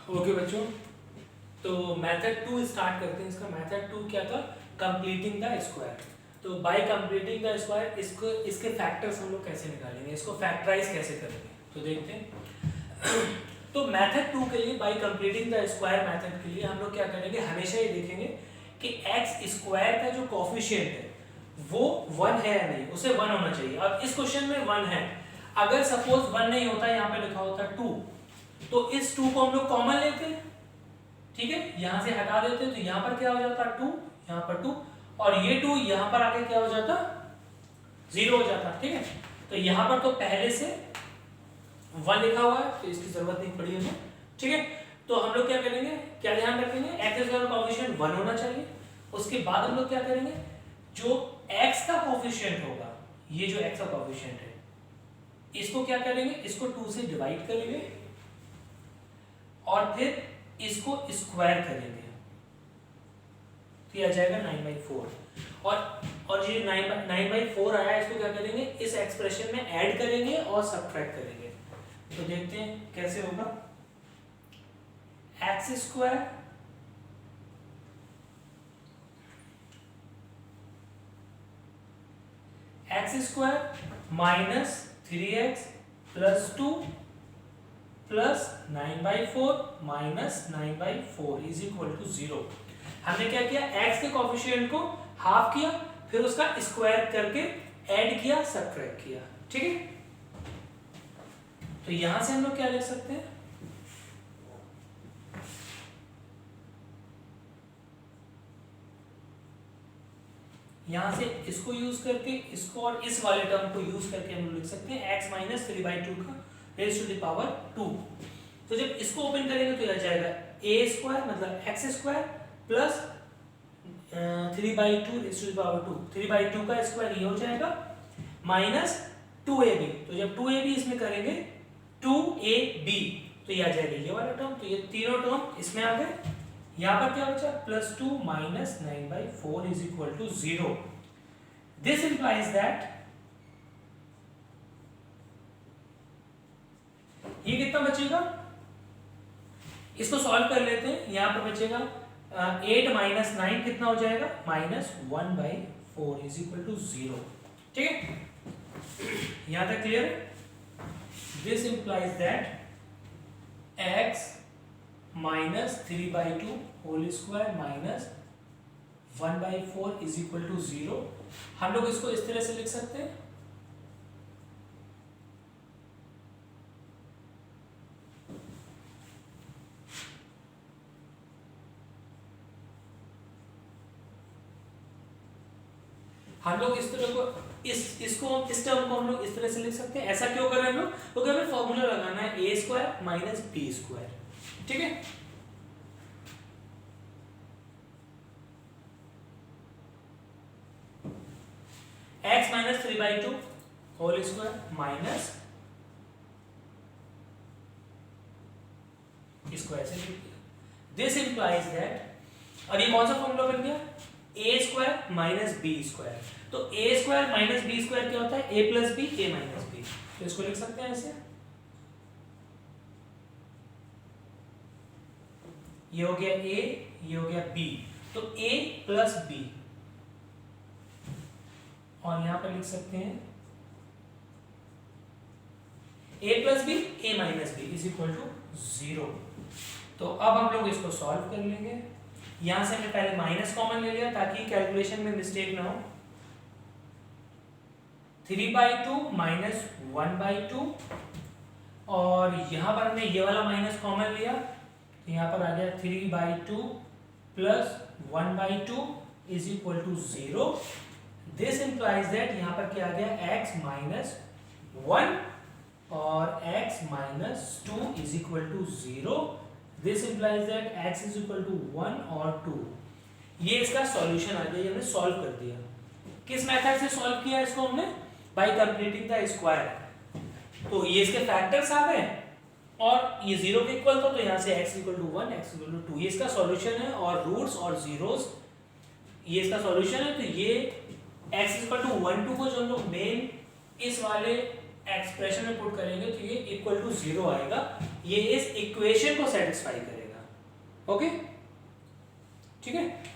Okay बच्चों, तो method 2 start करते हैं। इसका मेथड 2 क्या था? Completing the square. तो बाय कंप्लीटिंग द स्क्वायर इसके फैक्टर्स हम लोग कैसे निकालेंगे, इसको फैक्टराइज कैसे करेंगे, तो देखते हैं। तो मेथड 2 के लिए, bye completing the square method के लिए हम लोग क्या करेंगे, हमेशा ये देखेंगे कि एक्स स्क्वायर का जो कोफिशिएंट है वो 1 है या नहीं, उसे 1 होना चाहिए। अब इस क्वेश्चन में 1 है, अगर सपोज 1 नहीं होता, यहाँ पे लिखा होता 2, तो इस 2 को हम लोग कॉमन लेते हैं, ठीक है, यहां से हटा देते हैं, तो यहां पर क्या हो जाता 2, यहां पर 2, और ये 2 यहां पर आके क्या हो जाता 0 हो जाता, ठीक है। तो यहां पर तो पहले से 1 लिखा हुआ है, तो इसकी जरूरत नहीं पड़ी हमें, ठीक है। तो हम लोग क्या करेंगे, क्या ध्यान रखेंगे, एक्स स्क्वायर का कोफिशिएंट 1 होना चाहिए। उसके बाद हम लोग क्या करेंगे, जो एक्स का कोफिशिएंट होगा, ये जो एक्स का कोफिशिएंट है, इसको क्या करेंगे, इसको 2 से डिवाइड करेंगे और फिर इसको स्क्वायर करेंगे, तो आ जाएगा 9/4। और ये 9/4 आया, इसको क्या करेंगे, इस एक्सप्रेशन में ऐड करेंगे और सब्ट्रैक्ट करेंगे। तो देखते हैं कैसे होगा। X square minus 3x plus 2 plus 9/4 minus 9/4 is equal to 0। हमने क्या किया, x के कोफिशिएंट को हाफ किया, फिर उसका स्क्वायर करके ऐड किया, सब्ट्रैक्ट किया, ठीक है। तो यहां से हम लोग क्या लिख सकते हैं, यहां से इसको यूज करके, इसको और इस वाले टर्म को यूज करके हम लोग लिख सकते हैं x माइनस 3/2 का रेज टू द पावर 2। तो जब इसको ओपन करेंगे तो यह जाएगा a स्क्वायर मतलब x square plus 3/2 raise to the power 2, 3/2 का स्क्वायर ये हो जाएगा माइनस 2ab। तो जब 2ab इसमें करेंगे 2ab, तो ये आ जाएगा ये वाला टर्म। तो ये तीनों टर्म इसमें आ गए। यहां पर क्या बचा, plus 2 minus 9/4 is equal to 0। This implies that ये कितना बचेगा, इसको सॉल्व कर लेते हैं। यहां पर बचेगा 8 माइनस 9 कितना हो जाएगा, माइनस 1/4 इज इक्वल टू 0, ठीक है। यहां तक क्लियर है। This implies that x minus 3/2 whole square minus 1/4 is equal to 0। हम लोग इसको इस तरह से लिख सकते हैं, हम लोग इस तरह को इस टर्म को हम लोग इस तरह से लिख सकते हैं। ऐसा क्यों कर रहे हैं हम लोग, क्योंकि हमें फॉर्मूला लगाना है a square minus b square, ठीक है। x minus 3/2 whole square minus square से लिख दिया। दिस इंप्लाइज दैट, और ये कौन सा फॉर्मूला बन गया, a square minus b square. तो a square minus b square क्या होता है, a plus b, a minus b। तो इसको लिख सकते हैं ऐसे, ये हो गया a, ये हो गया b, तो a प्लस b, और यहां पर लिख सकते हैं a plus b, a minus b is equal to 0। तो अब हम लोग इसको सॉल्व कर लेंगे। यहां से हमने पहले माइनस कॉमन ले लिया ताकि कैलकुलेशन में मिस्टेक ना हो। 3/2 माइनस 1/2, और यहां पर हमने ये वाला माइनस कॉमन लिया, तो यहां पर आ गया 3/2 plus 1/2 is equal to 0। This implies that यहां पर क्या आ गया, x माइनस 1 और x minus 2 is equal to 0। This implies that x is equal to 1 और 2। ये इसका सॉल्यूशन आ गया, ये हमने सॉल्व कर दिया। किस मेथड से सॉल्व किया इसको हमने, बाय कंप्लीटिंग द स्क्वायर। तो ये इसके फैक्टर्स आ गए और ये 0 के इक्वल था, तो यहां से x equal to 1, x equal to 2 ये इसका सॉल्यूशन है, और रूट्स और जीरोस ये इसका सॉल्यूशन है। तो ये x इक्वल टू 1 2 को जो हम लोग मेन इस वाले एक्सप्रेशन में पुट करेंगे तो ये इक्वल टू 0 आएगा, ये इस इक्वेशन को सेटिस्फाई करेगा। ओके, ठीक है।